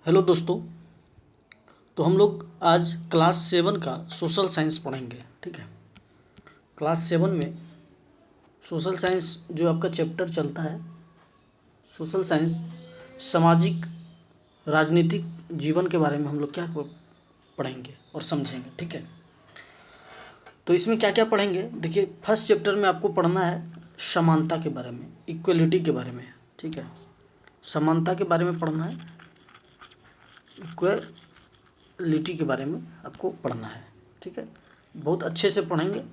Hello दोस्तों। तो हम लोग आज क्लास 7 का सोशल साइंस पढ़ेंगे। ठीक है, क्लास 7 में सोशल साइंस जो आपका चैप्टर चलता है, सोशल साइंस सामाजिक राजनीतिक जीवन के बारे में हम लोग क्या पढ़ेंगे और समझेंगे। ठीक है, तो इसमें क्या क्या पढ़ेंगे देखिए। फर्स्ट चैप्टर में आपको पढ़ना है समानता के बारे में, इक्वलिटी के बारे में। ठीक है, समानता के बारे में पढ़ना है, इक्वलिटी के बारे में आपको पढ़ना है। ठीक है, बहुत अच्छे से पढ़ेंगे।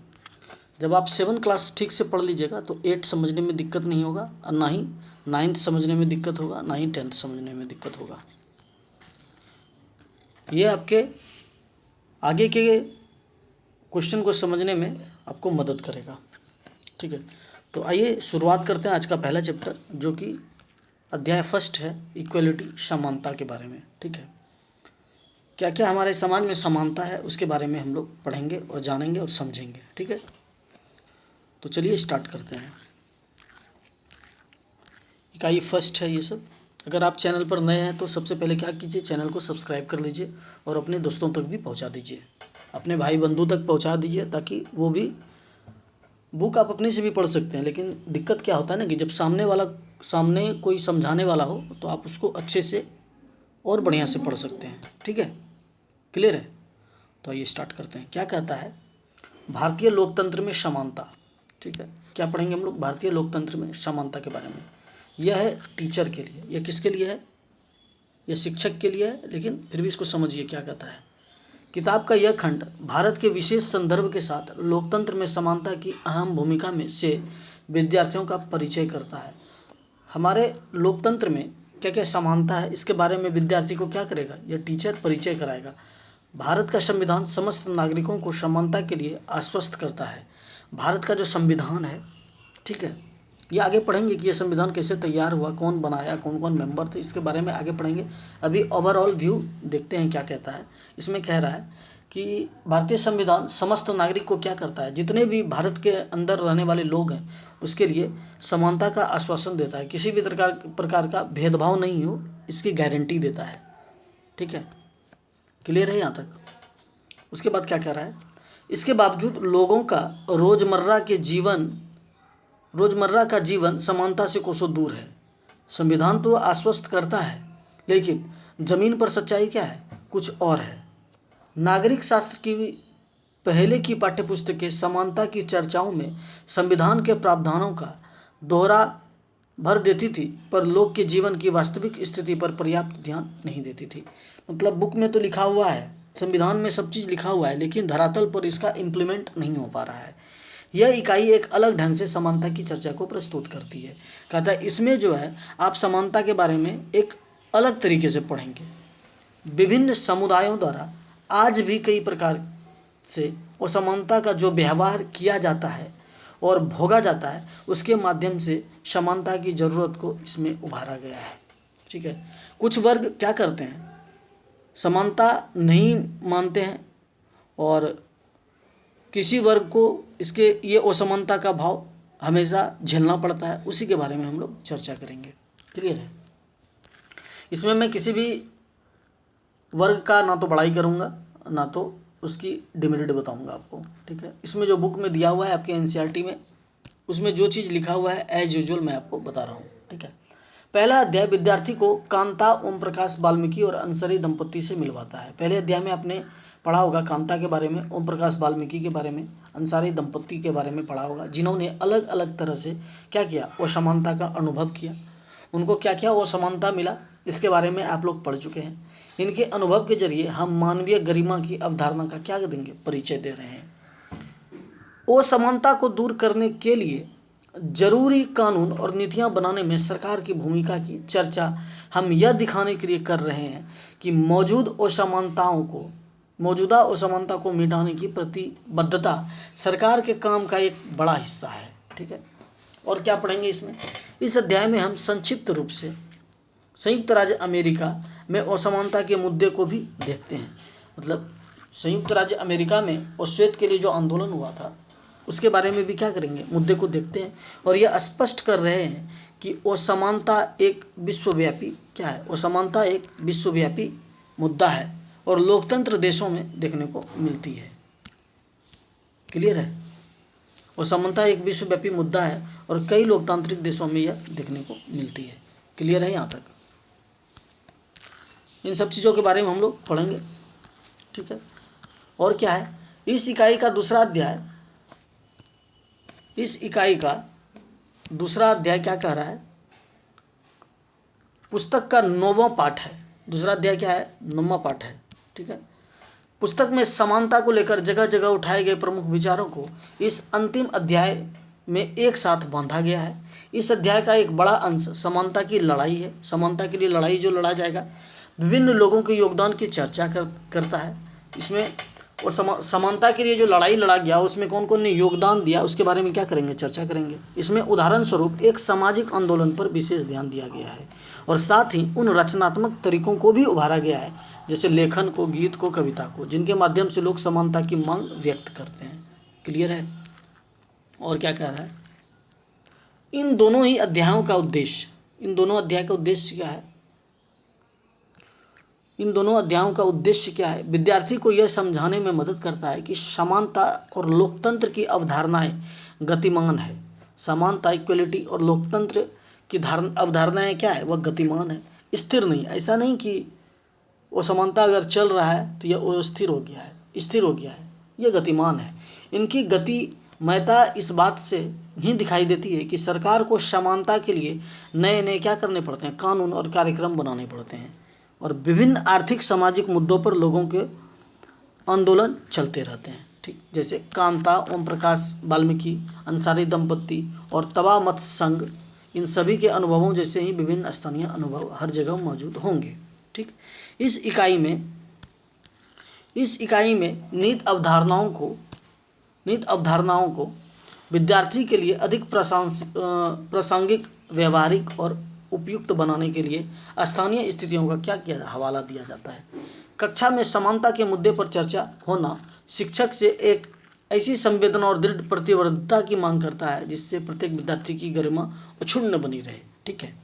जब आप 7 क्लास ठीक से पढ़ लीजिएगा तो 8 समझने में दिक्कत नहीं होगा, और ना ही 9th समझने में दिक्कत होगा, ना ही 10th समझने में दिक्कत होगा। ये आपके आगे के क्वेश्चन को समझने में आपको मदद करेगा। ठीक है, तो आइए शुरुआत करते हैं आज का पहला चैप्टर, जो कि अध्याय फर्स्ट है, इक्वलिटी, समानता के बारे में। ठीक है, क्या क्या हमारे समाज में समानता है उसके बारे में हम लोग पढ़ेंगे और जानेंगे और समझेंगे। ठीक है, तो चलिए स्टार्ट करते हैं। इकाई फर्स्ट है ये सब। अगर आप चैनल पर नए हैं तो सबसे पहले क्या कीजिए, चैनल को सब्सक्राइब कर लीजिए और अपने दोस्तों तक भी पहुंचा दीजिए, अपने भाई बंधु तक पहुंचा दीजिए, ताकि वो भी बुक आप अपने से भी पढ़ सकते हैं। लेकिन दिक्कत क्या होता है ना कि जब सामने कोई समझाने वाला हो तो आप उसको अच्छे से और बढ़िया से पढ़ सकते हैं। ठीक है, क्लियर है? तो आइए स्टार्ट करते हैं। क्या कहता है भारतीय लोकतंत्र में समानता। ठीक है, क्या पढ़ेंगे हम लोग भारतीय लोकतंत्र में समानता के बारे में। यह है टीचर के लिए, यह किसके लिए है, यह शिक्षक के लिए है, लेकिन फिर भी इसको समझिए क्या कहता है। किताब का यह खंड भारत के विशेष संदर्भ के साथ लोकतंत्र में समानता की अहम भूमिका में से विद्यार्थियों का परिचय करता है। हमारे लोकतंत्र में क्या क्या समानता है इसके बारे में विद्यार्थी को क्या करेगा, यह टीचर परिचय कराएगा। भारत का संविधान समस्त नागरिकों को समानता के लिए आश्वस्त करता है। भारत का जो संविधान है, ठीक है, ये आगे पढ़ेंगे कि ये संविधान कैसे तैयार हुआ, कौन बनाया, कौन कौन मेंबर थे, इसके बारे में आगे पढ़ेंगे। अभी ओवरऑल व्यू देखते हैं क्या कहता है। इसमें कह रहा है कि भारतीय संविधान समस्त नागरिक को क्या करता है, जितने भी भारत के अंदर रहने वाले लोग हैं उसके लिए समानता का आश्वासन देता है। किसी भी प्रकार का भेदभाव नहीं हो, इसकी गारंटी देता है। ठीक है, क्लियर है यहाँ तक? उसके बाद क्या कह रहा है, इसके बावजूद लोगों का रोजमर्रा का जीवन समानता से कोसों दूर है। संविधान तो आश्वस्त करता है, लेकिन जमीन पर सच्चाई क्या है, कुछ और है। नागरिक शास्त्र की पहले की पाठ्यपुस्तकें समानता की चर्चाओं में संविधान के प्रावधानों का दोहरा भर देती थी, पर लोग के जीवन की वास्तविक स्थिति पर पर्याप्त ध्यान नहीं देती थी। मतलब बुक में तो लिखा हुआ है, संविधान में सब चीज़ लिखा हुआ है, लेकिन धरातल पर इसका इम्प्लीमेंट नहीं हो पा रहा है। यह इकाई एक अलग ढंग से समानता की चर्चा को प्रस्तुत करती है। कहता है इसमें जो है आप समानता के बारे में एक अलग तरीके से पढ़ेंगे। विभिन्न समुदायों द्वारा आज भी कई प्रकार से असमानता का जो व्यवहार किया जाता है और भोगा जाता है, उसके माध्यम से समानता की ज़रूरत को इसमें उभारा गया है। ठीक है, कुछ वर्ग क्या करते हैं, समानता नहीं मानते हैं और किसी वर्ग को इसके ये असमानता का भाव हमेशा झेलना पड़ता है। उसी के बारे में हम लोग चर्चा करेंगे। क्लियर है? इसमें मैं किसी भी वर्ग का ना तो बड़ाई करूँगा, ना तो उसकी डिमेरिट बताऊँगा आपको। ठीक है, इसमें जो बुक में दिया हुआ है आपके एनसीईआरटी में, उसमें जो चीज़ लिखा हुआ है एज यूजुअल मैं आपको बता रहा हूँ। ठीक है, पहला अध्याय विद्यार्थी को कांता ओम प्रकाश वाल्मीकि और अंसरी दंपत्ति से मिलवाता है। पहले अध्याय में आपने पढ़ा होगा कांता के बारे में, ओम प्रकाश वाल्मीकि के बारे में, अंसारी दंपत्ति के बारे में पढ़ा होगा, जिन्होंने अलग अलग तरह से क्या किया, असमानता का अनुभव किया। उनको क्या क्या असमानता मिला, इसके बारे में आप लोग पढ़ चुके हैं। इनके अनुभव के जरिए हम मानवीय गरिमा की अवधारणा का क्या देंगे, परिचय दे रहे हैं। असमानता को दूर करने के लिए जरूरी कानून और नीतियां बनाने में सरकार की भूमिका की चर्चा हम यह दिखाने के लिए कर रहे हैं कि मौजूदा असमानता को मिटाने की प्रतिबद्धता सरकार के काम का एक बड़ा हिस्सा है। ठीक है, और क्या पढ़ेंगे इसमें, इस अध्याय में हम संक्षिप्त रूप से संयुक्त राज्य अमेरिका में असमानता के मुद्दे को भी देखते हैं। मतलब संयुक्त राज्य अमेरिका में श्वेत के लिए जो आंदोलन हुआ था उसके बारे में भी क्या करेंगे, मुद्दे को देखते हैं। और यह स्पष्ट कर रहे हैं कि असमानता एक विश्वव्यापी क्या है, असमानता एक विश्वव्यापी मुद्दा है और लोकतंत्र देशों में देखने को मिलती है। क्लियर है? असमानता एक विश्वव्यापी मुद्दा है और कई लोकतांत्रिक देशों में यह देखने को मिलती है। क्लियर है यहाँ तक? इन सब चीज़ों के बारे में हम लोग पढ़ेंगे। ठीक है, और क्या है इस इकाई का दूसरा अध्याय, इस इकाई का दूसरा अध्याय क्या कह रहा है, पुस्तक का 9वां पाठ है। दूसरा अध्याय क्या है? 9वां पाठ है। ठीक है, पुस्तक में समानता को लेकर जगह जगह उठाए गए प्रमुख विचारों को इस अंतिम अध्याय में एक साथ बांधा गया है। इस अध्याय का एक बड़ा अंश समानता की लड़ाई है। समानता के लिए लड़ाई जो लड़ा जाएगा, विभिन्न लोगों के योगदान की चर्चा करता है। इसमें और समानता के लिए जो लड़ाई लड़ा गया उसमें कौन कौन ने योगदान दिया उसके बारे में क्या करेंगे, चर्चा करेंगे। इसमें उदाहरण स्वरूप एक सामाजिक आंदोलन पर विशेष ध्यान दिया गया है और साथ ही उन रचनात्मक तरीकों को भी उभारा गया है, जैसे लेखन को, गीत को, कविता को, जिनके माध्यम से लोग समानता की मांग व्यक्त करते हैं। क्लियर है? और क्या कह रहा है, इन दोनों ही अध्यायों का उद्देश्य, इन दोनों अध्याय का उद्देश्य क्या है, इन दोनों अध्यायों का उद्देश्य क्या है, विद्यार्थी को यह समझाने में मदद करता है कि समानता और लोकतंत्र की अवधारणाएं गतिमान है। समानता, इक्वलिटी और लोकतंत्र की अवधारणाएं क्या है, वह गतिमान है, स्थिर नहीं। ऐसा नहीं कि वो समानता अगर चल रहा है तो यह स्थिर हो गया है, स्थिर हो गया है, यह गतिमान है। इनकी गतिमयता इस बात से ही दिखाई देती है कि सरकार को समानता के लिए नए नए क्या करने पड़ते हैं, कानून और कार्यक्रम बनाने पड़ते हैं और विभिन्न आर्थिक सामाजिक मुद्दों पर लोगों के आंदोलन चलते रहते हैं। ठीक, जैसे कांता, ओम प्रकाश वाल्मीकि, अंसारी दंपत्ति और तवा मत संघ, इन सभी के अनुभवों जैसे ही विभिन्न स्थानीय अनुभव हर जगह मौजूद होंगे। ठीक, इस इकाई में नीति अवधारणाओं को विद्यार्थी के लिए अधिक प्रासंगिक, व्यवहारिक और उपयुक्त बनाने के लिए स्थानीय स्थितियों का क्या किया हवाला दिया जाता है। कक्षा में समानता के मुद्दे पर चर्चा होना शिक्षक से एक ऐसी संवेदना और दृढ़ प्रतिबद्धता की मांग करता है जिससे प्रत्येक विद्यार्थी की गरिमा अक्षुण्ण बनी रहे। ठीक है,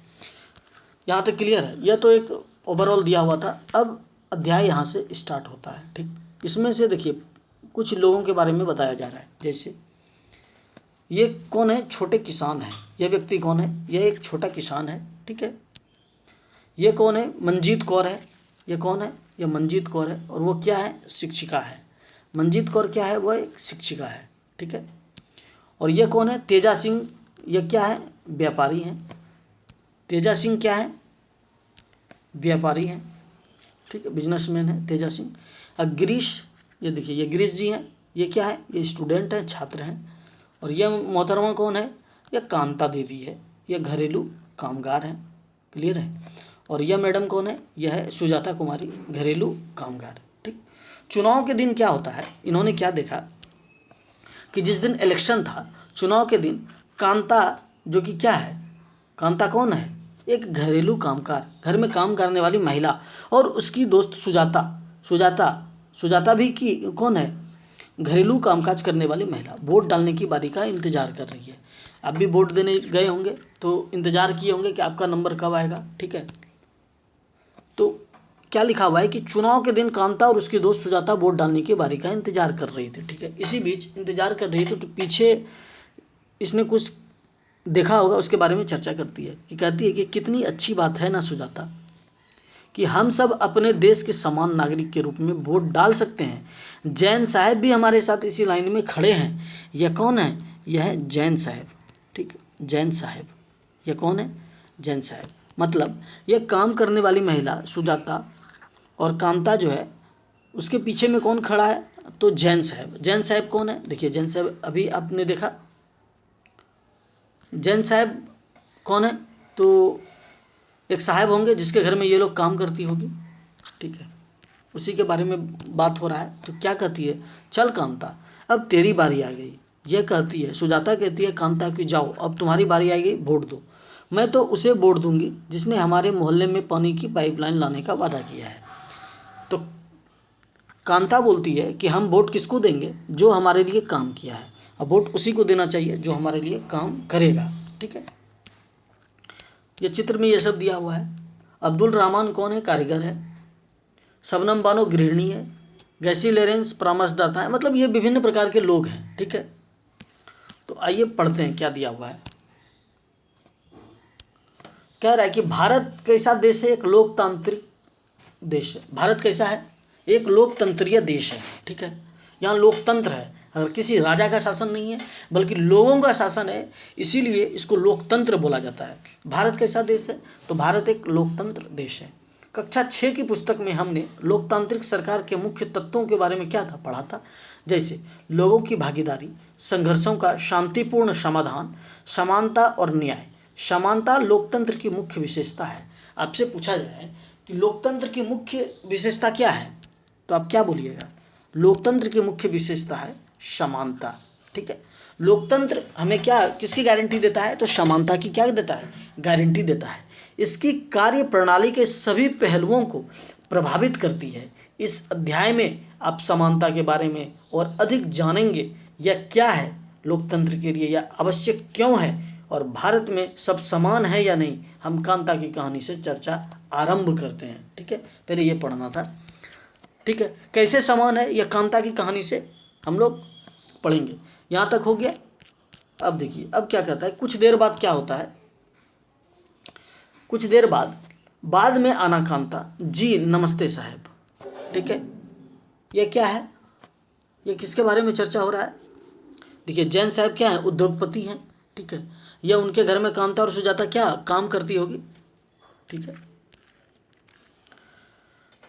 यहाँ तक क्लियर है? यह तो एक ओवरऑल दिया हुआ था। अब अध्याय यहाँ से स्टार्ट होता है। ठीक, इसमें से देखिए कुछ लोगों के बारे में बताया जा रहा है। जैसे ये कौन है, छोटे किसान है। यह व्यक्ति कौन है, यह एक छोटा किसान है। ठीक है, ये कौन है, मंजीत कौर है। ये कौन है, यह मंजीत कौर है और वो क्या है, शिक्षिका है। मंजीत कौर क्या है, वह एक शिक्षिका है। ठीक है, और ये कौन है, तेजा सिंह। ये क्या है, व्यापारी हैं। तेजा सिंह क्या है, व्यापारी हैं। ठीक है, बिजनेसमैन है तेजा सिंह। अब गिरीश, ये देखिए ये गिरीश जी हैं। ये क्या है, ये स्टूडेंट हैं, छात्र हैं। और यह मोहतरमा कौन है, यह कांता देवी है। यह घरेलू कामगार हैं। क्लियर है? और यह मैडम कौन है, यह है सुजाता कुमारी, घरेलू कामगार। ठीक, चुनाव के दिन क्या होता है, इन्होंने क्या देखा कि जिस दिन इलेक्शन था, चुनाव के दिन कांता, जो कि क्या है, कांता कौन है, एक घरेलू कामगार, घर में काम करने वाली महिला, और उसकी दोस्त सुजाता भी की कौन है, घरेलू कामकाज करने वाली महिला, वोट डालने की बारी का इंतजार कर रही है। आप भी वोट देने गए होंगे तो इंतजार किए होंगे कि आपका नंबर कब आएगा। ठीक है, तो क्या लिखा हुआ है कि चुनाव के दिन कांता और उसकी दोस्त सुजाता वोट डालने की बारी का इंतजार कर रही थी। ठीक है, इसी बीच इंतजार कर रही थी तो पीछे इसने कुछ देखा होगा, उसके बारे में चर्चा करती है कि कहती है कि कितनी अच्छी बात है ना सुजाता, कि हम सब अपने देश के समान नागरिक के रूप में वोट डाल सकते हैं। जैन साहब भी हमारे साथ इसी लाइन में खड़े हैं। यह कौन है, यह है जैन साहब। ठीक, जैन साहब, यह कौन है, जैन साहब। मतलब यह काम करने वाली महिला सुजाता और कांता जो है उसके पीछे में कौन खड़ा है, तो जैन साहब। जैन साहब कौन है, देखिए जैन साहब अभी आपने देखा, जैन साहब कौन है, तो एक साहब होंगे जिसके घर में ये लोग काम करती होगी। ठीक है, उसी के बारे में बात हो रहा है। तो क्या कहती है, चल कांता अब तेरी बारी आ गई। यह कहती है, सुजाता कहती है कांता कि जाओ अब तुम्हारी बारी आ गई, वोट दो। मैं तो उसे वोट दूंगी जिसने हमारे मोहल्ले में पानी की पाइपलाइन लाने का वादा किया है। तो कांता बोलती है कि हम वोट किसको देंगे, जो हमारे लिए काम किया है। अब वोट उसी को देना चाहिए जो हमारे लिए काम करेगा। ठीक है, ये चित्र में ये सब दिया हुआ है। अब्दुल रहमान कौन है? कारीगर है। शबनम बानो गृहिणी है। गैसी लॉरेंस परामर्शदाता है। मतलब ये विभिन्न प्रकार के लोग हैं, ठीक है। तो आइए पढ़ते हैं क्या दिया हुआ है। कह रहा है कि भारत कैसा देश है? एक लोकतांत्रिक देश है। भारत कैसा है? एक लोकतंत्रीय देश है, ठीक है। यहाँ लोकतंत्र है, अगर किसी राजा का शासन नहीं है बल्कि लोगों का शासन है, इसीलिए इसको लोकतंत्र बोला जाता है। भारत कैसा देश है? तो भारत एक लोकतंत्र देश है। कक्षा 6 की पुस्तक में हमने लोकतांत्रिक सरकार के मुख्य तत्वों के बारे में क्या था पढ़ा था, जैसे लोगों की भागीदारी, संघर्षों का शांतिपूर्ण समाधान, समानता और न्याय। समानता लोकतंत्र की मुख्य विशेषता है। आपसे पूछा जाए कि लोकतंत्र की मुख्य विशेषता क्या है, तो आप क्या बोलिएगा? लोकतंत्र की मुख्य विशेषता है समानता, ठीक है। लोकतंत्र हमें क्या, किसकी गारंटी देता है? तो समानता की क्या देता है? गारंटी देता है। इसकी कार्य प्रणाली के सभी पहलुओं को प्रभावित करती है। इस अध्याय में आप समानता के बारे में और अधिक जानेंगे। यह क्या है लोकतंत्र के लिए, यह आवश्यक क्यों है, और भारत में सब समान है या नहीं। हम कांता की कहानी से चर्चा आरंभ करते हैं, ठीक है। पहले ये पढ़ना था, ठीक है। कैसे समान है, यह कांता की कहानी से हम लोग पढ़ेंगे। यहाँ तक हो गया। अब देखिए अब क्या कहता है, कुछ देर बाद क्या होता है। कुछ देर बाद में आना कांता जी नमस्ते साहब, ठीक है। यह क्या है? यह किसके बारे में चर्चा हो रहा है? देखिए जैन साहब क्या है? उद्योगपति हैं, ठीक है। यह उनके घर में कांता और सुजाता क्या काम करती होगी, ठीक है।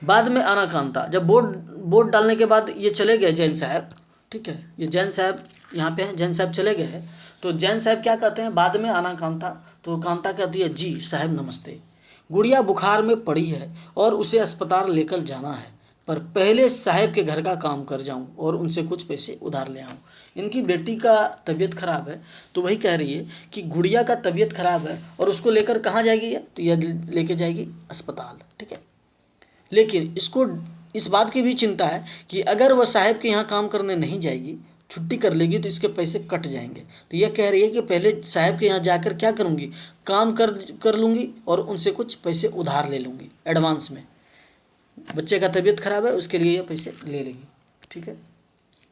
बाद में आना कांता, जब वोट डालने के बाद ये चले गए जैन साहब, ठीक है। ये जैन साहब यहाँ पे हैं, जैन साहब चले गए हैं, तो जैन साहब क्या कहते हैं? बाद में आना कांता। तो कांता कहती है जी साहब नमस्ते, गुड़िया बुखार में पड़ी है और उसे अस्पताल लेकर जाना है, पर पहले साहब के घर का काम कर जाऊं और उनसे कुछ पैसे उधार ले आऊं। इनकी बेटी का तबीयत खराब है, तो वही कह रही है कि गुड़िया का तबीयत खराब है और उसको लेकर कहाँ जाएगी? तो यह लेके जाएगी अस्पताल, ठीक है। लेकिन इसको इस बात की भी चिंता है कि अगर वह साहब के यहाँ काम करने नहीं जाएगी, छुट्टी कर लेगी, तो इसके पैसे कट जाएंगे। तो यह कह रही है कि पहले साहब के यहाँ जाकर क्या करूँगी? काम कर लूँगी और उनसे कुछ पैसे उधार ले लूँगी एडवांस में। बच्चे का तबीयत खराब है, उसके लिए ये पैसे ले लेगी, ठीक है।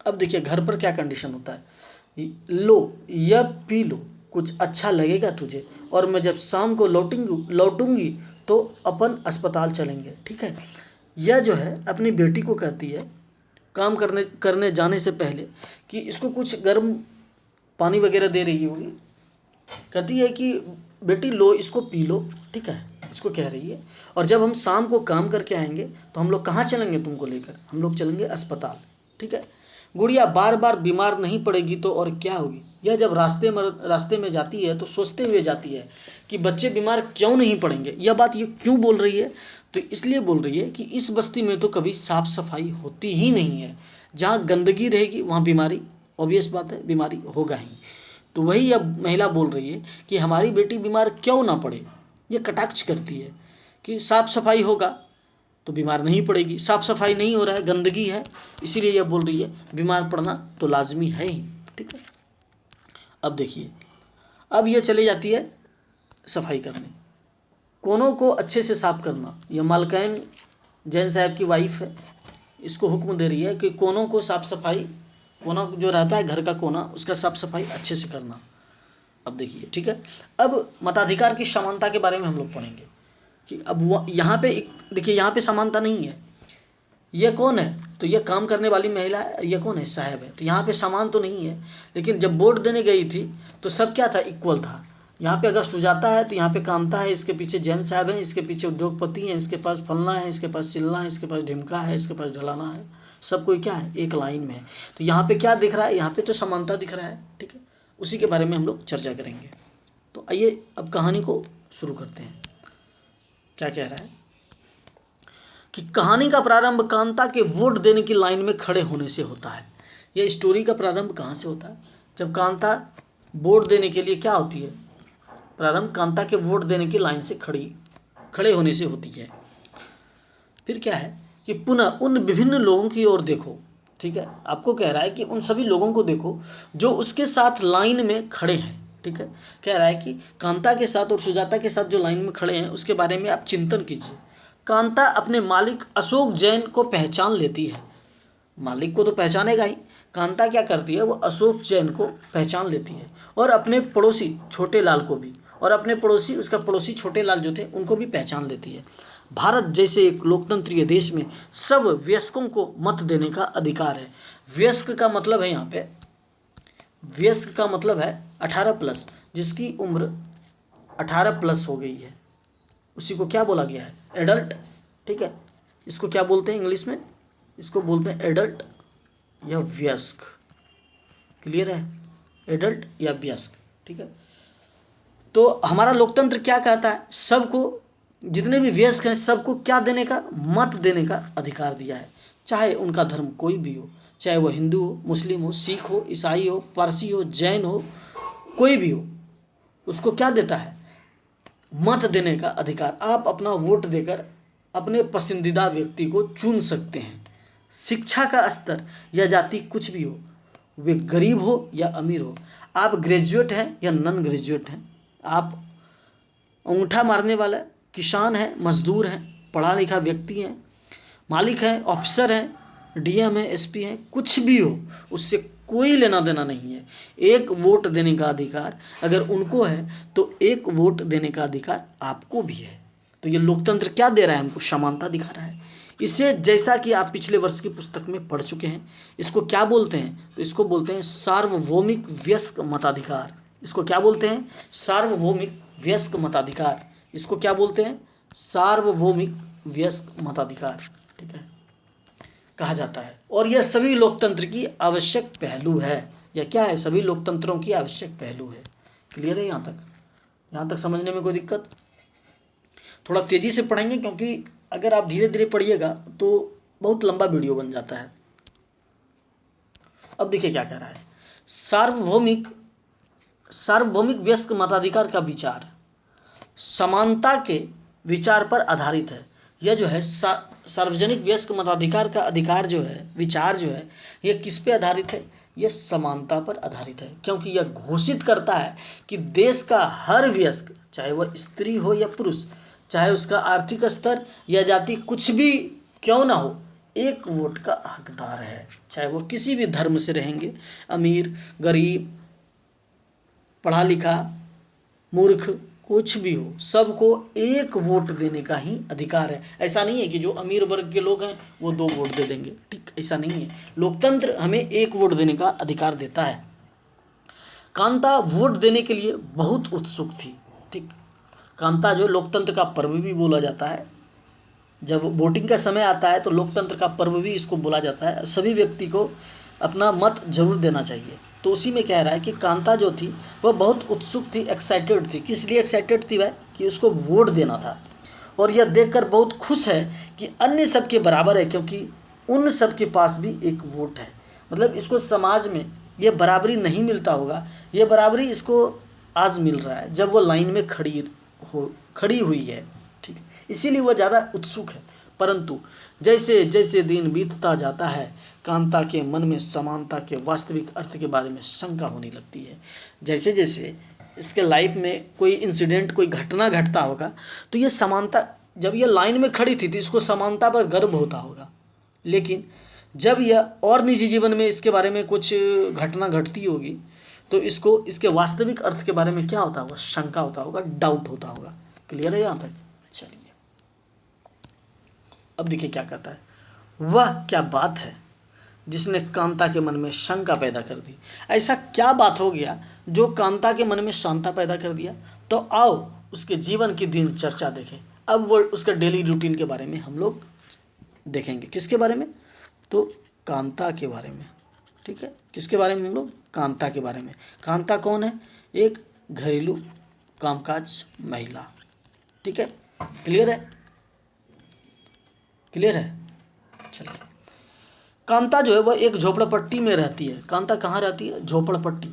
अब देखिए घर पर क्या कंडीशन होता है। लो यह पी लो, कुछ अच्छा लगेगा तुझे, और मैं जब शाम को लौटूंगी तो अपन अस्पताल चलेंगे, ठीक है। यह जो है अपनी बेटी को कहती है काम करने जाने से पहले कि इसको कुछ गर्म पानी वगैरह दे रही होगी। कहती है कि बेटी लो इसको पी लो, ठीक है, इसको कह रही है। और जब हम शाम को काम करके आएंगे तो हम लोग कहाँ चलेंगे तुमको लेकर? हम लोग चलेंगे अस्पताल, ठीक है। गुड़िया बार बार बीमार नहीं पड़ेगी तो और क्या होगी? यह जब रास्ते में जाती है तो सोचते हुए जाती है कि बच्चे बीमार क्यों नहीं पड़ेंगे। यह बात ये क्यों बोल रही है? तो इसलिए बोल रही है कि इस बस्ती में तो कभी साफ सफाई होती ही नहीं है। जहाँ गंदगी रहेगी वहाँ बीमारी, ऑब्वियस बात है, बीमारी होगा ही। तो वही अब महिला बोल रही है कि हमारी बेटी बीमार क्यों ना पड़े। ये कटाक्ष करती है कि साफ सफाई होगा तो बीमार नहीं पड़ेगी, साफ सफाई नहीं हो रहा है, गंदगी है, इसीलिए यह बोल रही है बीमार पड़ना तो लाजमी है ही, ठीक है। अब देखिए अब ये चली जाती है सफाई करने, कोनों को अच्छे से साफ करना। यह मालकिन जैन साहब की वाइफ है, इसको हुक्म दे रही है कि कोनों को साफ सफाई, कोना जो रहता है घर का कोना, उसका साफ सफाई अच्छे से करना। अब देखिए, ठीक है। अब मताधिकार की समानता के बारे में हम लोग पढ़ेंगे कि अब यहाँ पे देखिए यहाँ पे समानता नहीं है। ये कौन है? तो ये काम करने वाली महिला है। ये कौन है? साहब है। तो यहाँ पे समान तो नहीं है, लेकिन जब वोट देने गई थी तो सब क्या था? इक्वल था। यहाँ पे अगर सुजाता है तो यहाँ पे कांता है, इसके पीछे जैन साहब है, इसके पीछे उद्योगपति हैं, इसके पास फलना है, इसके पास चिल्ला है, इसके पास ढिमका है, इसके पास ढलाना है। सब कोई क्या है? एक लाइन में है। तो यहाँ पे क्या दिख रहा है? यहाँ पे तो समानता दिख रहा है, ठीक है। उसी के बारे में हम लोग चर्चा करेंगे। तो आइए अब कहानी को शुरू करते हैं। क्या कह रहा है कि कहानी का प्रारंभ कांता के वोट देने की लाइन में खड़े होने से होता है। यह स्टोरी का प्रारंभ कहाँ से होता है? जब कांता वोट देने के लिए क्या होती है? प्रारंभ कांता के वोट देने की लाइन से खड़े होने से होती है। फिर क्या है कि पुनः उन विभिन्न लोगों की ओर देखो, ठीक है। आपको कह रहा है कि उन सभी लोगों को देखो जो उसके साथ लाइन में खड़े हैं, ठीक है, कह रहा है कि कांता के साथ और सुजाता के साथ जो लाइन में खड़े हैं उसके बारे में आप चिंतन कीजिए। कांता अपने मालिक अशोक जैन को पहचान लेती है। मालिक को तो पहचानेगा ही, कांता क्या करती है, वो अशोक जैन को पहचान लेती है और अपने पड़ोसी छोटे लाल को भी, और अपने पड़ोसी, उसका पड़ोसी छोटे लाल जो थे उनको भी पहचान लेती है। भारत जैसे एक लोकतंत्रीय देश में सब वयस्कों को मत देने का अधिकार है। वयस्क का मतलब है, यहाँ पे वयस्क का मतलब है 18+, जिसकी उम्र 18+ हो गई है, उसी को क्या बोला गया है, एडल्ट। ठीक है, इसको क्या बोलते हैं इंग्लिश में, इसको बोलते हैं एडल्ट या वयस्क। क्लियर है, एडल्ट या वयस्क। ठीक है, तो हमारा लोकतंत्र क्या कहता है, सबको, जितने भी वयस्क हैं सबको क्या देने का, मत देने का अधिकार दिया है, चाहे उनका धर्म कोई भी हो, चाहे वो हिंदू हो, मुस्लिम हो, सिख हो, ईसाई हो, पारसी हो, जैन हो, कोई भी हो, उसको क्या देता है, मत देने का अधिकार। आप अपना वोट देकर अपने पसंदीदा व्यक्ति को चुन सकते हैं। शिक्षा का स्तर या जाति कुछ भी हो, वे गरीब हो या अमीर हो, आप ग्रेजुएट हैं या नॉन ग्रेजुएट हैं, आप अंगूठा मारने वाला किसान हैं, मजदूर हैं, पढ़ा लिखा व्यक्ति हैं, मालिक हैं, ऑफिसर हैं, डीएम हैं, एसपी हैं, कुछ भी हो, उससे कोई लेना देना नहीं है। एक वोट देने का अधिकार अगर उनको है तो एक वोट देने का अधिकार आपको भी है। तो ये लोकतंत्र क्या दे रहा है हमको, समानता दिखा रहा है। इसे जैसा कि आप पिछले वर्ष की पुस्तक में पढ़ चुके हैं, इसको क्या बोलते हैं, तो इसको बोलते हैं सार्वभौमिक वयस्क मताधिकार। इसको क्या बोलते हैं, सार्वभौमिक वयस्क मताधिकार। इसको क्या बोलते हैं, सार्वभौमिक वयस्क मताधिकार। ठीक है, कहा जाता है। और यह सभी लोकतंत्र की आवश्यक पहलू है। यह क्या है, सभी लोकतंत्रों की आवश्यक पहलू है। क्लियर है यहाँ तक, यहाँ तक समझने में कोई दिक्कत? थोड़ा तेजी से पढ़ेंगे क्योंकि अगर आप धीरे धीरे पढ़िएगा तो बहुत लंबा वीडियो बन जाता है। अब देखिए क्या कह रहा है, सार्वभौमिक वयस्क मताधिकार का विचार समानता के विचार पर आधारित है। यह जो है सार्वजनिक वयस्क मताधिकार का अधिकार जो है, विचार जो है, यह किस पे आधारित है, यह समानता पर आधारित है, क्योंकि यह घोषित करता है कि देश का हर वयस्क, चाहे वह स्त्री हो या पुरुष, चाहे उसका आर्थिक स्तर या जाति कुछ भी क्यों ना हो, एक वोट का हकदार है, चाहे वो किसी भी धर्म से रहेंगे, अमीर, गरीब, पढ़ा लिखा, मूर्ख, कुछ भी हो, सबको एक वोट देने का ही अधिकार है। ऐसा नहीं है कि जो अमीर वर्ग के लोग हैं वो 2 वोट दे देंगे, ठीक, ऐसा नहीं है। लोकतंत्र हमें एक वोट देने का अधिकार देता है। कांता वोट देने के लिए बहुत उत्सुक थी। ठीक, कांता जो लोकतंत्र का पर्व भी बोला जाता है, जब वोटिंग का समय आता है तो लोकतंत्र का पर्व भी इसको बोला जाता है। सभी व्यक्ति को अपना मत जरूर देना चाहिए। तो उसी में कह रहा है कि कांता जो थी वह बहुत उत्सुक थी, एक्साइटेड थी। किस लिए एक्साइटेड थी वह, कि उसको वोट देना था, और यह देखकर बहुत खुश है कि अन्य सबके बराबर है, क्योंकि उन सब के पास भी एक वोट है। मतलब इसको समाज में यह बराबरी नहीं मिलता होगा, यह बराबरी इसको आज मिल रहा है जब वो लाइन में खड़ी हुई है। ठीक, इसीलिए वह ज़्यादा उत्सुक है। परंतु जैसे जैसे दिन बीतता जाता है, कांता के मन में समानता के वास्तविक अर्थ के बारे में शंका होने लगती है। जैसे जैसे इसके लाइफ में कोई इंसिडेंट, कोई घटना घटता होगा, तो ये समानता, जब ये लाइन में खड़ी थी तो इसको समानता पर गर्व होता होगा, लेकिन जब यह और निजी जीवन में इसके बारे में कुछ घटना घटती होगी तो इसको इसके वास्तविक अर्थ के बारे में क्या होता होगा, शंका होता होगा, डाउट होता होगा। क्लियर है यहाँ तक? चलिए अब देखिए क्या कहता है, वह क्या बात है जिसने कांता के मन में शंका पैदा कर दी। ऐसा क्या बात हो गया जो कांता के मन में शंका पैदा कर दिया? तो आओ उसके जीवन की दिनचर्या देखें। अब वो उसके डेली रूटीन के बारे में हम लोग देखेंगे। किसके बारे में? तो कांता के बारे में। ठीक है, किसके बारे में हम लोग? कांता के बारे में। कांता कौन है? एक घरेलू कामकाज महिला। ठीक है, क्लियर है? क्लियर है? चलिए, कांता जो है वह एक झोपड़पट्टी में रहती है। कांता कहाँ रहती है? झोपड़पट्टी।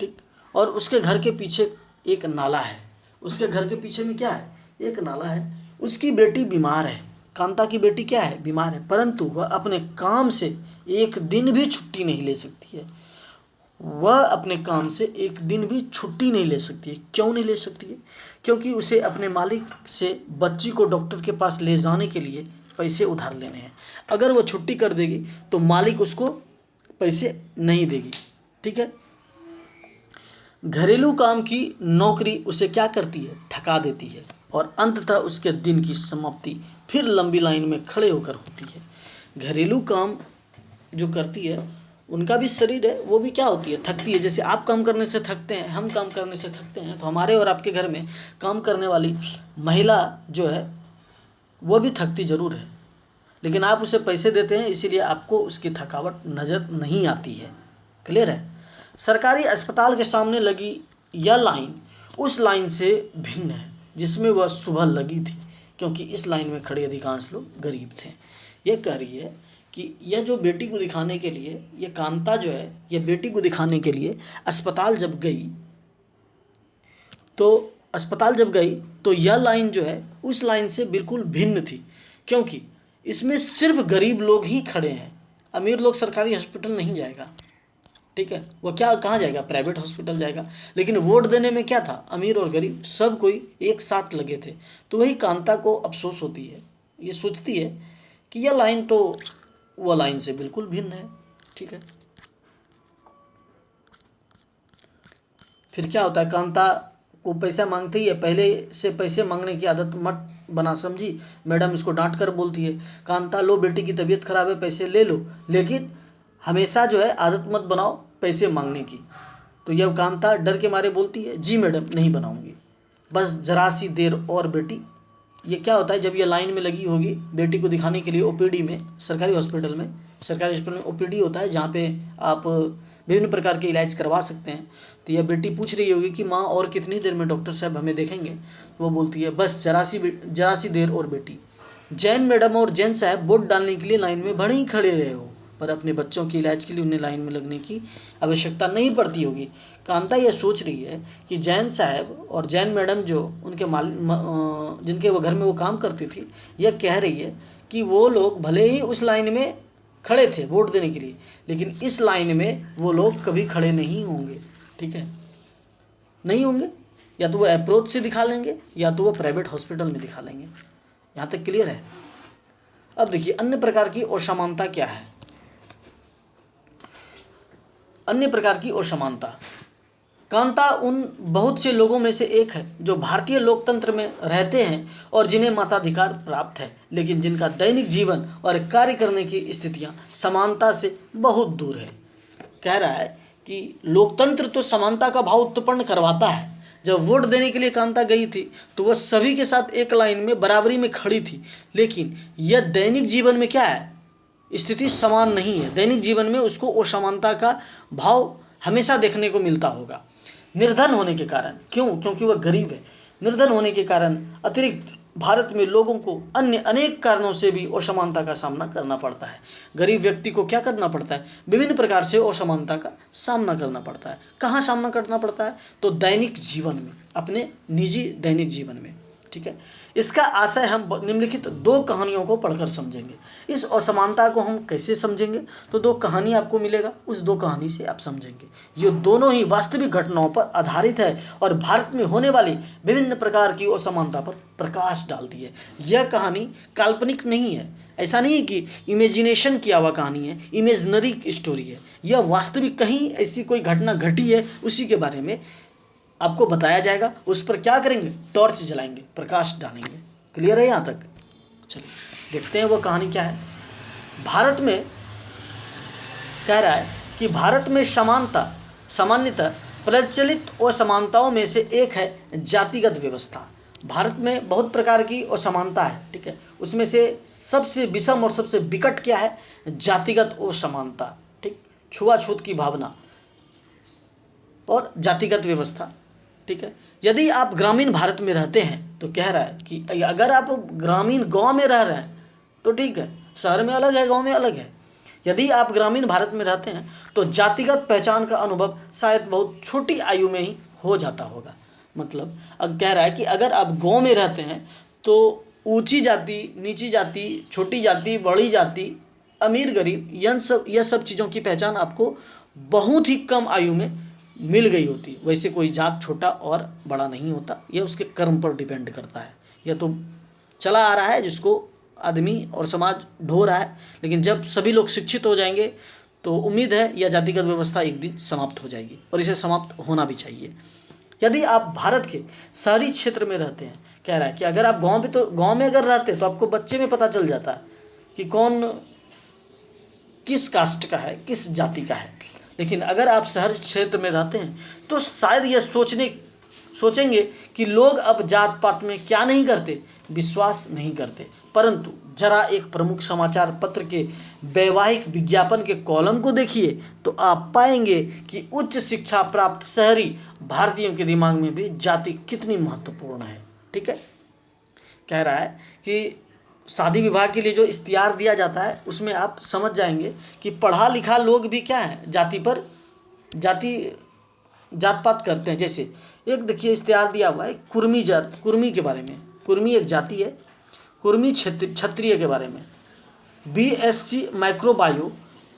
ठीक, और उसके घर के पीछे एक नाला है। उसके घर के पीछे में क्या है? एक नाला है। उसकी बेटी बीमार है। कांता की बेटी क्या है? बीमार है, परंतु वह अपने काम से एक दिन भी छुट्टी नहीं ले सकती है। वह अपने काम से एक दिन भी छुट्टी नहीं ले सकती है। क्यों नहीं ले सकती है? क्योंकि उसे अपने मालिक से बच्ची को डॉक्टर के पास ले जाने के लिए पैसे उधार लेने हैं। अगर वो छुट्टी कर देगी तो मालिक उसको पैसे नहीं देगी। ठीक है। घरेलू काम की नौकरी उसे क्या करती है? थका देती है और अंततः उसके दिन की समाप्ति फिर लंबी लाइन में खड़े होकर होती है। घरेलू काम जो करती है उनका भी शरीर है, वो भी क्या होती है? थकती है। जैसे आप काम करने से थकते हैं, हम काम करने से थकते हैं, तो हमारे और आपके घर में काम करने वाली महिला जो है वो भी थकती ज़रूर है, लेकिन आप उसे पैसे देते हैं, इसीलिए आपको उसकी थकावट नज़र नहीं आती है। क्लियर है? सरकारी अस्पताल के सामने लगी यह लाइन उस लाइन से भिन्न है जिसमें वह सुबह लगी थी, क्योंकि इस लाइन में खड़े अधिकांश लोग गरीब थे। यह कह रही है कि यह जो बेटी को दिखाने के लिए, यह कांता जो है, यह बेटी को दिखाने के लिए अस्पताल जब गई तो यह लाइन जो है उस लाइन से बिल्कुल भिन्न थी, क्योंकि इसमें सिर्फ गरीब लोग ही खड़े हैं। अमीर लोग सरकारी हॉस्पिटल नहीं जाएगा। ठीक है, वो क्या कहाँ जाएगा? प्राइवेट हॉस्पिटल जाएगा। लेकिन वोट देने में क्या था? अमीर और गरीब सब कोई एक साथ लगे थे। तो वही कांता को अफसोस होती है, ये सोचती है कि यह लाइन तो वह लाइन से बिल्कुल भिन्न है। ठीक है। फिर क्या होता है? कांता को पैसा मांगते ही है, पहले से पैसे मांगने की आदत मत बना, समझी? मैडम इसको डांट कर बोलती है, कांता लो बेटी की तबीयत खराब है, पैसे ले लो, लेकिन हमेशा जो है आदत मत बनाओ पैसे मांगने की। तो यह कांता डर के मारे बोलती है, जी मैडम नहीं बनाऊंगी, बस जरा सी देर और बेटी। ये क्या होता है? जब ये लाइन में लगी होगी बेटी को दिखाने के लिए ओपीडी में, सरकारी हॉस्पिटल में ओपीडी होता है जहाँ पे आप विभिन्न प्रकार के इलाज करवा सकते हैं। तो यह बेटी पूछ रही होगी कि माँ और कितनी देर में डॉक्टर साहब हमें देखेंगे? तो वो बोलती है, बस जरा सी देर और बेटी। जैन मैडम और जैन साहब वोट डालने के लिए लाइन में बड़े ही खड़े रहे हो, पर अपने बच्चों के इलाज के लिए उन्हें लाइन में लगने की आवश्यकता नहीं पड़ती होगी। कांता यह सोच रही है कि जैन साहब और जैन मैडम जो उनके जिनके वो घर में वो काम करती थी, यह कह रही है कि वो लोग भले ही उस लाइन में खड़े थे वोट देने के लिए, लेकिन इस लाइन में वो लोग कभी खड़े नहीं होंगे। ठीक है, नहीं होंगे। या तो वो अप्रोच से दिखा लेंगे या तो वो प्राइवेट हॉस्पिटल में दिखा लेंगे। यहाँ तक क्लियर है? अब देखिए अन्य प्रकार की असमानता क्या है। अन्य प्रकार की असमानता, कांता उन बहुत से लोगों में से एक है जो भारतीय लोकतंत्र में रहते हैं और जिन्हें मताधिकार प्राप्त है, लेकिन जिनका दैनिक जीवन और कार्य करने की स्थितियां समानता से बहुत दूर है। कह रहा है कि लोकतंत्र तो समानता का भाव उत्पन्न करवाता है। जब वोट देने के लिए कांता गई थी तो वह सभी के साथ एक लाइन में बराबरी में खड़ी थी, लेकिन यह दैनिक जीवन में क्या है? स्थिति समान नहीं है। दैनिक जीवन में उसको असमानता का भाव हमेशा देखने को मिलता होगा। निर्धन होने के कारण, क्यों? क्योंकि वह गरीब है। निर्धन होने के कारण अतिरिक्त भारत में लोगों को अन्य अनेक कारणों से भी असमानता का सामना करना पड़ता है। गरीब व्यक्ति को क्या करना पड़ता है? विभिन्न प्रकार से असमानता का सामना करना पड़ता है। कहाँ सामना करना पड़ता है? तो दैनिक जीवन में, अपने निजी दैनिक जीवन में। ठीक है, इसका आशय हम निम्नलिखित दो कहानियों को पढ़कर समझेंगे। इस असमानता को हम कैसे समझेंगे? तो दो कहानी आपको मिलेगा, उस दो कहानी से आप समझेंगे। ये दोनों ही वास्तविक घटनाओं पर आधारित है और भारत में होने वाली विभिन्न प्रकार की असमानता पर प्रकाश डालती है। यह कहानी काल्पनिक नहीं है, ऐसा नहीं कि इमेजिनेशन किया हुआ कहानी है, इमेजनरी स्टोरी है। यह वास्तविक कहीं ऐसी कोई घटना घटी है, उसी के बारे में आपको बताया जाएगा। उस पर क्या करेंगे? टॉर्च जलाएंगे, प्रकाश डालेंगे। क्लियर है यहाँ तक? चलिए देखते हैं वो कहानी क्या है। भारत में कह रहा है कि भारत में सामान्यतः प्रचलित असमानताओं में से एक है जातिगत व्यवस्था। भारत में बहुत प्रकार की असमानता है। ठीक है, उसमें से सबसे विषम और सबसे विकट क्या है? जातिगत असमानता। ठीक, छुआछूत की भावना और जातिगत व्यवस्था। ठीक है, यदि आप ग्रामीण भारत में रहते हैं तो कह रहा है कि अगर आप ग्रामीण गांव में रह रहे हैं तो ठीक है, शहर में अलग है, गांव में अलग है। यदि आप ग्रामीण भारत में रहते हैं तो जातिगत पहचान का अनुभव शायद बहुत छोटी आयु में ही हो जाता होगा। मतलब अब कह रहा है कि अगर आप गांव में रहते हैं तो ऊंची जाति, नीची जाति, छोटी जाति, बड़ी जाति, अमीर गरीब, यह सब चीज़ों की पहचान आपको बहुत ही कम आयु में मिल गई होती। वैसे कोई जात छोटा और बड़ा नहीं होता, यह उसके कर्म पर डिपेंड करता है। यह तो चला आ रहा है जिसको आदमी और समाज ढो रहा है, लेकिन जब सभी लोग शिक्षित हो जाएंगे तो उम्मीद है यह जातिगत व्यवस्था एक दिन समाप्त हो जाएगी, और इसे समाप्त होना भी चाहिए। यदि आप भारत के शहरी क्षेत्र में रहते हैं, कह रहा है कि अगर आप गांव में अगर रहते हैं तो आपको बच्चे में पता चल जाता है कि कौन किस कास्ट का है, किस जाति का है। लेकिन अगर आप शहर क्षेत्र में रहते हैं तो शायद यह सोचेंगे कि लोग अब जात पात में क्या नहीं करते, विश्वास नहीं करते। परंतु जरा एक प्रमुख समाचार पत्र के वैवाहिक विज्ञापन के कॉलम को देखिए तो आप पाएंगे कि उच्च शिक्षा प्राप्त शहरी भारतीयों के दिमाग में भी जाति कितनी महत्वपूर्ण है। ठीक है, कह रहा है कि शादी विवाह के लिए जो इश्तिहार दिया जाता है उसमें आप समझ जाएंगे कि पढ़ा लिखा लोग भी क्या है, जात पात करते हैं। जैसे एक देखिए इश्तिहार दिया हुआ है कुर्मी के बारे में। कुर्मी एक जाति है, कुर्मी क्षत्रिय के बारे में। BSc microbio,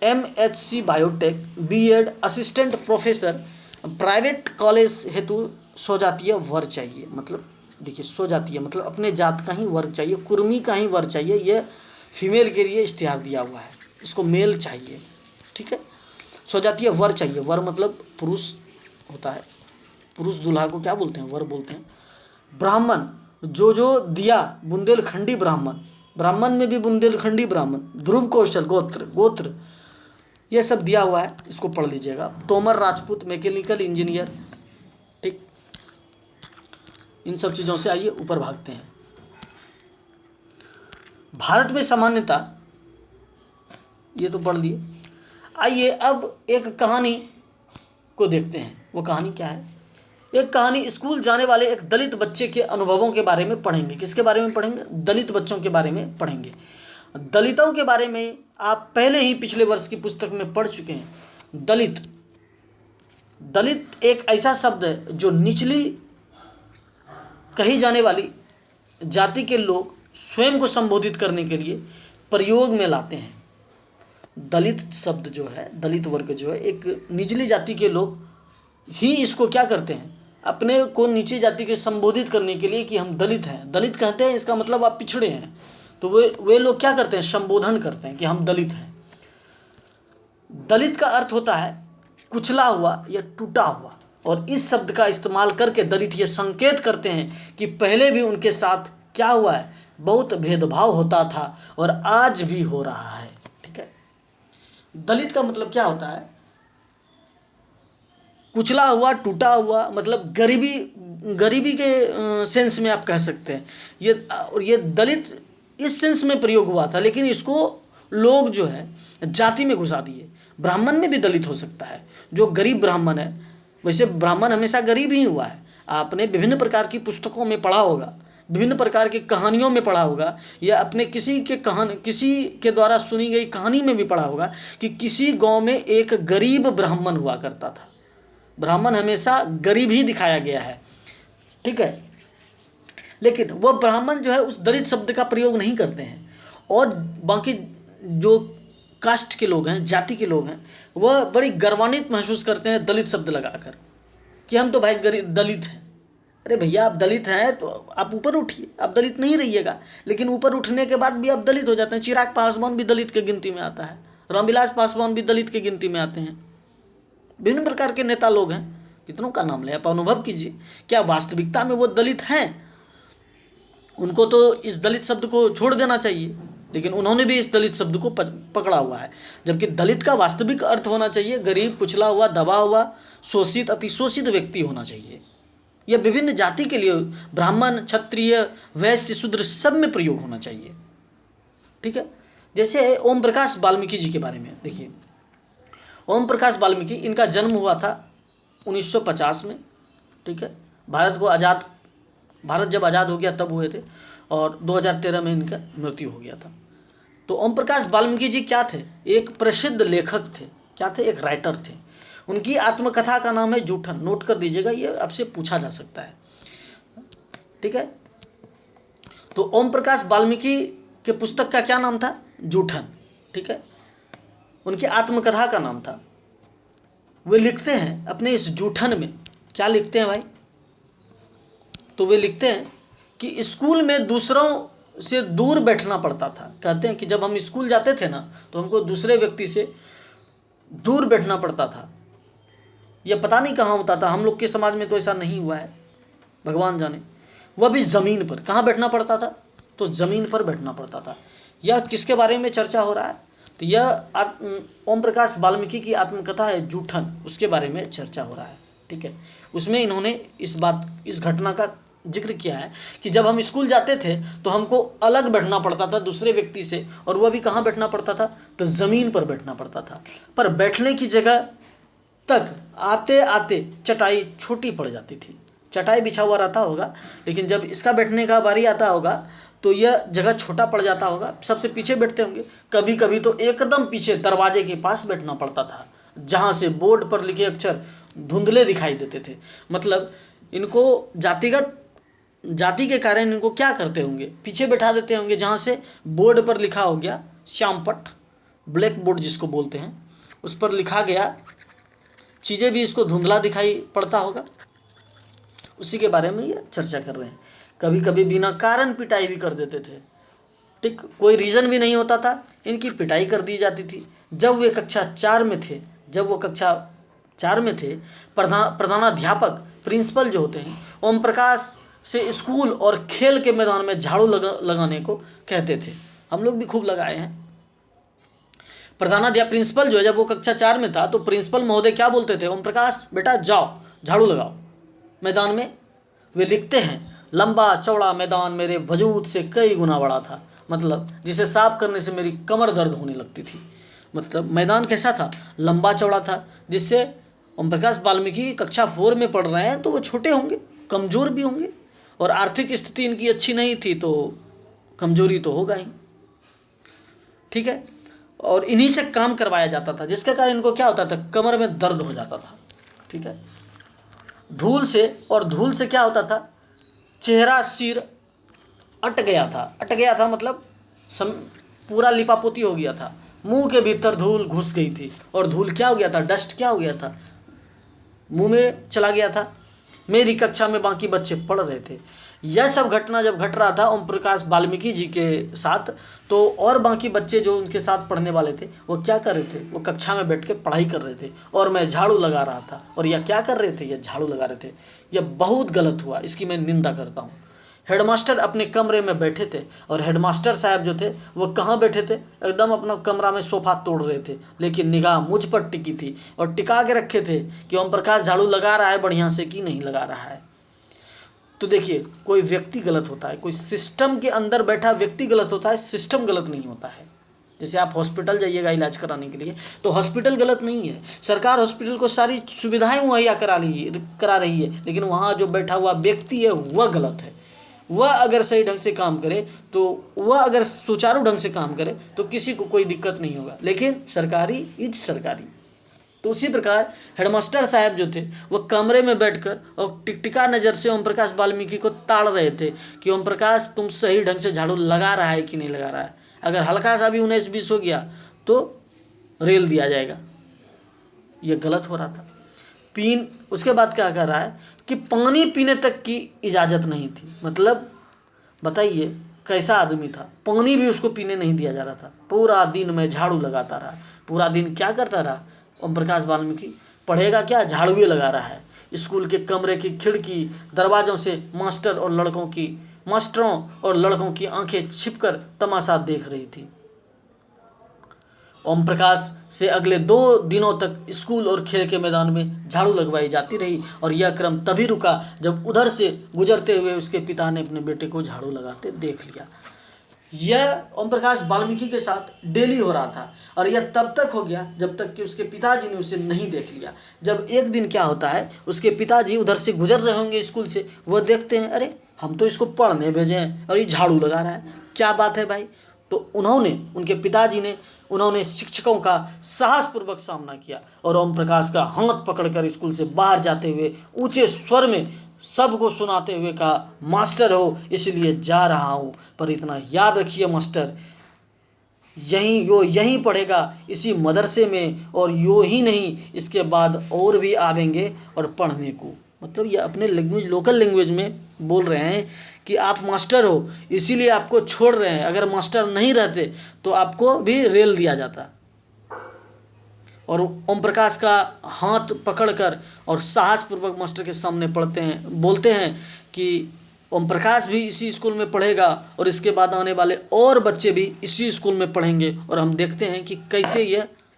MHC biotech, BEd assistant professor, private college हेतु स्वजातीय वर चाहिए। मतलब देखिए स्वजातीय मतलब अपने जात का ही वर्ग चाहिए, कुर्मी का ही वर्ग चाहिए। यह फीमेल के लिए इश्तिहार दिया हुआ है, इसको मेल चाहिए। ठीक है, स्वजातीय वर चाहिए। वर मतलब पुरुष होता है, पुरुष दूल्हा को क्या बोलते हैं, वर बोलते हैं। ब्राह्मण जो दिया बुंदेलखंडी ब्राह्मण, ब्राह्मण में भी बुंदेलखंडी ब्राह्मण, ध्रुव कौशल गोत्र ये सब दिया हुआ है, इसको पढ़ लीजिएगा। Tomar Rajput mechanical engineer. ठीक, इन सब चीज़ों से आइए ऊपर भागते हैं। भारत में सामान्यता, ये तो पढ़ लिए। आइए अब एक कहानी को देखते हैं। वो कहानी क्या है? एक कहानी स्कूल जाने वाले एक दलित बच्चे के अनुभवों के बारे में पढ़ेंगे। किसके बारे में पढ़ेंगे? दलित बच्चों के बारे में पढ़ेंगे। दलितों के बारे में आप पहले ही पिछले वर्ष की पुस्तक में पढ़ चुके हैं। दलित एक ऐसा शब्द है जो निचली कही जाने वाली जाति के लोग स्वयं को संबोधित करने के लिए प्रयोग में लाते हैं। दलित शब्द जो है, दलित वर्ग जो है, एक निचली जाति के लोग ही इसको क्या करते हैं, अपने को नीची जाति के संबोधित करने के लिए कि हम दलित हैं। दलित कहते हैं, इसका मतलब आप पिछड़े हैं। तो वे लोग क्या करते हैं, संबोधन करते हैं कि हम दलित हैं। दलित का अर्थ होता है कुचला हुआ या टूटा हुआ, और इस शब्द का इस्तेमाल करके दलित ये संकेत करते हैं कि पहले भी उनके साथ क्या हुआ है, बहुत भेदभाव होता था और आज भी हो रहा है। ठीक है, दलित का मतलब क्या होता है, कुचला हुआ, टूटा हुआ, मतलब गरीबी के सेंस में आप कह सकते हैं। ये दलित इस सेंस में प्रयोग हुआ था, लेकिन इसको लोग जो है जाति में घुसा दिए। ब्राह्मण में भी दलित हो सकता है, जो गरीब ब्राह्मण है। वैसे ब्राह्मण हमेशा गरीब ही हुआ है। आपने विभिन्न प्रकार की पुस्तकों में पढ़ा होगा, विभिन्न प्रकार की कहानियों में पढ़ा होगा, या अपने किसी के द्वारा सुनी गई कहानी में भी पढ़ा होगा कि किसी गांव में एक गरीब ब्राह्मण हुआ करता था। ब्राह्मण हमेशा गरीब ही दिखाया गया है। ठीक है, लेकिन वह ब्राह्मण जो है उस दलित शब्द का प्रयोग नहीं करते हैं, और बाकी जो कास्ट के लोग हैं, जाति के लोग हैं, वह बड़ी गर्वान्वित महसूस करते हैं दलित शब्द लगाकर कि हम तो भाई दलित हैं। अरे भैया, आप दलित हैं तो आप ऊपर उठिए, आप दलित नहीं रहिएगा। लेकिन ऊपर उठने के बाद भी आप दलित हो जाते हैं। चिराग पासवान भी दलित के गिनती में आता है, रामविलास पासवान भी दलित के गिनती में आते हैं। विभिन्न प्रकार के नेता लोग हैं, कितनों का नाम ले, आप अनुभव कीजिए। क्या वास्तविकता में वो दलित हैं? उनको तो इस दलित शब्द को छोड़ देना चाहिए, लेकिन उन्होंने भी इस दलित शब्द को पकड़ा हुआ है। जबकि दलित का वास्तविक अर्थ होना चाहिए गरीब, कुचला हुआ, दबा हुआ, शोषित, अतिशोषित व्यक्ति होना चाहिए। यह विभिन्न जाति के लिए ब्राह्मण, क्षत्रिय, वैश्य, शूद्र सब में प्रयोग होना चाहिए। ठीक है, जैसे ओम प्रकाश वाल्मीकि जी के बारे में देखिए। ओम प्रकाश वाल्मीकि, इनका जन्म हुआ था 1950 में। ठीक है, भारत जब आज़ाद हो गया तब हुए थे, और 2013 में इनका मृत्यु हो गया था। तो ओम प्रकाश वाल्मीकि जी क्या थे? एक प्रसिद्ध लेखक थे। क्या थे? एक राइटर थे। उनकी आत्मकथा का नाम है जूठन। नोट कर दीजिएगा, ये आपसे पूछा जा सकता है। ठीक है, तो ओम प्रकाश वाल्मीकि के पुस्तक का क्या नाम था? जूठन। ठीक है, उनकी आत्मकथा का नाम था। वे लिखते हैं अपने इस जूठन में, क्या लिखते हैं भाई, तो वे लिखते हैं कि स्कूल में दूसरों से दूर बैठना पड़ता था। कहते हैं कि जब हम स्कूल जाते थे ना तो हमको दूसरे व्यक्ति से दूर बैठना पड़ता था। यह पता नहीं कहाँ होता था, हम लोग के समाज में तो ऐसा नहीं हुआ है, भगवान जाने। वह भी ज़मीन पर, कहाँ बैठना पड़ता था, तो ज़मीन पर बैठना पड़ता था। यह किसके बारे में चर्चा हो रहा है, तो यह ओम प्रकाश वाल्मीकि की आत्मकथा है जूठन, उसके बारे में चर्चा हो रहा है। ठीक है, उसमें इन्होंने इस घटना का जिक्र किया है कि जब हम स्कूल जाते थे तो हमको अलग बैठना पड़ता था दूसरे व्यक्ति से, और वह भी कहाँ बैठना पड़ता था, तो ज़मीन पर बैठना पड़ता था। पर बैठने की जगह तक आते आते चटाई छोटी पड़ जाती थी। चटाई बिछा हुआ रहता होगा, लेकिन जब इसका बैठने का बारी आता होगा तो यह जगह छोटा पड़ जाता होगा, सबसे पीछे बैठते होंगे। कभी कभी तो एकदम पीछे दरवाजे के पास बैठना पड़ता था, जहाँ से बोर्ड पर लिखे अक्षर धुंधले दिखाई देते थे। मतलब इनको जाति के कारण इनको क्या करते होंगे, पीछे बैठा देते होंगे, जहाँ से बोर्ड पर लिखा हो गया, श्यामपट्ट, ब्लैक बोर्ड जिसको बोलते हैं, उस पर लिखा गया चीज़ें भी इसको धुंधला दिखाई पड़ता होगा। उसी के बारे में ये चर्चा कर रहे हैं। कभी कभी बिना कारण पिटाई भी कर देते थे। ठीक, कोई रीज़न भी नहीं होता था, इनकी पिटाई कर दी जाती थी। जब वो कक्षा 4 में थे, प्रधानाध्यापक प्रिंसिपल जो होते हैं ओम प्रकाश से स्कूल और खेल के मैदान में झाड़ू लगाने को कहते थे। हम लोग भी खूब लगाए हैं। प्रधानाध्यापक प्रिंसिपल जो है, जब वो कक्षा 4 में था तो प्रिंसिपल महोदय क्या बोलते थे, ओम प्रकाश बेटा जाओ झाड़ू लगाओ मैदान में। वे लिखते हैं लंबा चौड़ा मैदान मेरे वजूद से कई गुना बड़ा था, मतलब जिसे साफ करने से मेरी कमर दर्द होने लगती थी। मतलब मैदान कैसा था, लंबा चौड़ा था, जिससे ओम प्रकाश वाल्मीकि कक्षा 4 में पढ़ रहे हैं तो वो छोटे होंगे, कमज़ोर भी होंगे, और आर्थिक स्थिति इनकी अच्छी नहीं थी तो कमजोरी तो होगा ही। ठीक है, और इन्हीं से काम करवाया जाता था, जिसके कारण इनको क्या होता था, कमर में दर्द हो जाता था। ठीक है, धूल से क्या होता था, चेहरा सिर अट गया था मतलब पूरा लिपापोती हो गया था, मुंह के भीतर धूल घुस गई थी, और धूल क्या हो गया था, डस्ट क्या हो गया था, मुंह में चला गया था। मेरी कक्षा में बाकी बच्चे पढ़ रहे थे। यह सब घटना जब घट रहा था ओम प्रकाश वाल्मीकि जी के साथ, तो और बाकी बच्चे जो उनके साथ पढ़ने वाले थे वो क्या कर रहे थे, वो कक्षा में बैठ के पढ़ाई कर रहे थे, और मैं झाड़ू लगा रहा था। और यह क्या कर रहे थे, यह झाड़ू लगा रहे थे। यह बहुत गलत हुआ, इसकी मैं निंदा करता हूँ। हेडमास्टर अपने कमरे में बैठे थे, और हेडमास्टर साहब जो थे वो कहाँ बैठे थे, एकदम अपना कमरा में सोफा तोड़ रहे थे, लेकिन निगाह मुझ पर टिकी थी, और टिका के रखे थे कि ओम प्रकाश झाड़ू लगा रहा है बढ़िया से कि नहीं लगा रहा है। तो देखिए, कोई व्यक्ति गलत होता है, कोई सिस्टम के अंदर बैठा व्यक्ति गलत होता है, सिस्टम गलत नहीं होता है। जैसे आप हॉस्पिटल जाइएगा इलाज कराने के लिए, तो हॉस्पिटल गलत नहीं है, सरकार हॉस्पिटल को सारी सुविधाएं मुहैया करा रही है, लेकिन वहाँ जो बैठा हुआ व्यक्ति है वह गलत है। वह अगर सही ढंग से काम करे, तो वह अगर सुचारू ढंग से काम करे तो किसी को कोई दिक्कत नहीं होगा, लेकिन सरकारी इज सरकारी। तो उसी प्रकार हेडमास्टर साहब जो थे वो कमरे में बैठकर और टिकटिका नज़र से ओम प्रकाश वाल्मीकि को ताड़ रहे थे कि ओम प्रकाश तुम सही ढंग से झाड़ू लगा रहा है कि नहीं लगा रहा है। अगर हल्का सा भी 19-20 हो गया तो रेल दिया जाएगा। ये गलत हो रहा था। उसके बाद क्या कर रहा है कि पानी पीने तक की इजाज़त नहीं थी। मतलब बताइए कैसा आदमी था, पानी भी उसको पीने नहीं दिया जा रहा था। पूरा दिन में झाड़ू लगाता रहा। पूरा दिन क्या करता रहा ओम प्रकाश वाल्मीकि, पढ़ेगा क्या, झाड़ू लगा रहा है। स्कूल के कमरे की खिड़की दरवाज़ों से मास्टरों और लड़कों की आंखें छिपकर तमाशा देख रही थी। ओम प्रकाश से अगले 2 दिनों तक स्कूल और खेल के मैदान में झाड़ू लगवाई जाती रही, और यह क्रम तभी रुका जब उधर से गुजरते हुए उसके पिता ने अपने बेटे को झाड़ू लगाते देख लिया। यह ओम प्रकाश वाल्मीकि के साथ डेली हो रहा था, और यह तब तक हो गया जब तक कि उसके पिताजी ने उसे नहीं देख लिया। जब एक दिन क्या होता है, उसके पिताजी उधर से गुजर रहे होंगे स्कूल से, वह देखते हैं अरे हम तो इसको पढ़ने भेजे हैं और ये झाड़ू लगा रहा है, क्या बात है भाई। तो उनके पिताजी ने शिक्षकों का साहसपूर्वक सामना किया, और ओम प्रकाश का हाथ पकड़कर स्कूल से बाहर जाते हुए ऊंचे स्वर में सबको सुनाते हुए कहा, मास्टर हो इसलिए जा रहा हूँ, पर इतना याद रखिए मास्टर, यहीं पढ़ेगा इसी मदरसे में, और यूँ ही नहीं इसके बाद और भी आवेंगे और पढ़ने को। मतलब ये अपने लैंग्वेज, लोकल लैंग्वेज में बोल रहे हैं कि आप मास्टर हो इसीलिए आपको छोड़ रहे हैं, अगर मास्टर नहीं रहते तो आपको भी रेल दिया जाता। और ओम प्रकाश का हाथ पकड़कर और साहसपूर्वक मास्टर के सामने बोलते हैं कि ओम प्रकाश भी इसी स्कूल में पढ़ेगा और इसके बाद आने वाले और बच्चे भी इसी स्कूल में पढ़ेंगे, और हम देखते हैं कि कैसे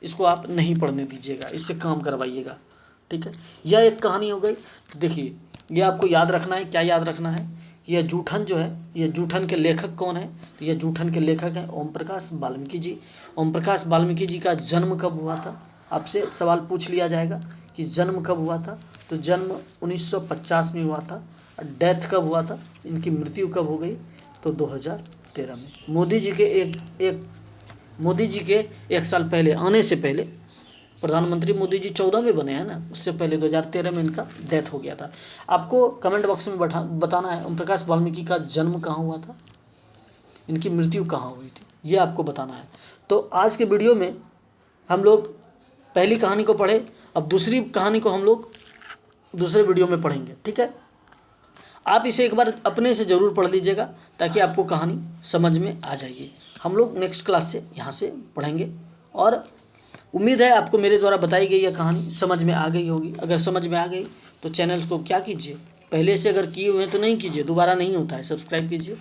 इसको आप नहीं पढ़ने दीजिएगा, इससे काम करवाइएगा। ठीक है, यह एक कहानी हो गई। तो देखिए, यह आपको याद रखना है। क्या याद रखना है? यह जूठन जो है, यह जूठन के लेखक कौन है? तो यह जूठन के लेखक हैं ओम प्रकाश वाल्मीकि जी। ओम प्रकाश वाल्मीकि जी का जन्म कब हुआ था? आपसे सवाल पूछ लिया जाएगा कि जन्म कब हुआ था। तो जन्म 1950 में हुआ था। डेथ कब हुआ था, इनकी मृत्यु कब हो गई? तो 2013 में। मोदी जी के एक साल पहले आने से पहले, प्रधानमंत्री मोदी जी 14 में बने हैं ना, उससे पहले 2013 में इनका डेथ हो गया था। आपको कमेंट बॉक्स में बताना है ओम प्रकाश वाल्मीकि का जन्म कहाँ हुआ था, इनकी मृत्यु कहाँ हुई थी, ये आपको बताना है। तो आज के वीडियो में हम लोग पहली कहानी को पढ़े, अब दूसरी कहानी को हम लोग दूसरे वीडियो में पढ़ेंगे। ठीक है, आप इसे एक बार अपने से ज़रूर पढ़ लीजिएगा ताकि आपको कहानी समझ में आ जाएगी। हम लोग नेक्स्ट क्लास से यहाँ से पढ़ेंगे, और उम्मीद है आपको मेरे द्वारा बताई गई यह कहानी समझ में आ गई होगी। अगर समझ में आ गई तो चैनल को क्या कीजिए, पहले से अगर किए हुए हैं तो नहीं कीजिए, दोबारा नहीं होता है, सब्सक्राइब कीजिए,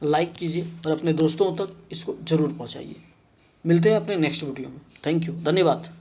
लाइक कीजिए और अपने दोस्तों तक इसको ज़रूर पहुँचाइए। मिलते हैं अपने नेक्स्ट वीडियो में। थैंक यू, धन्यवाद।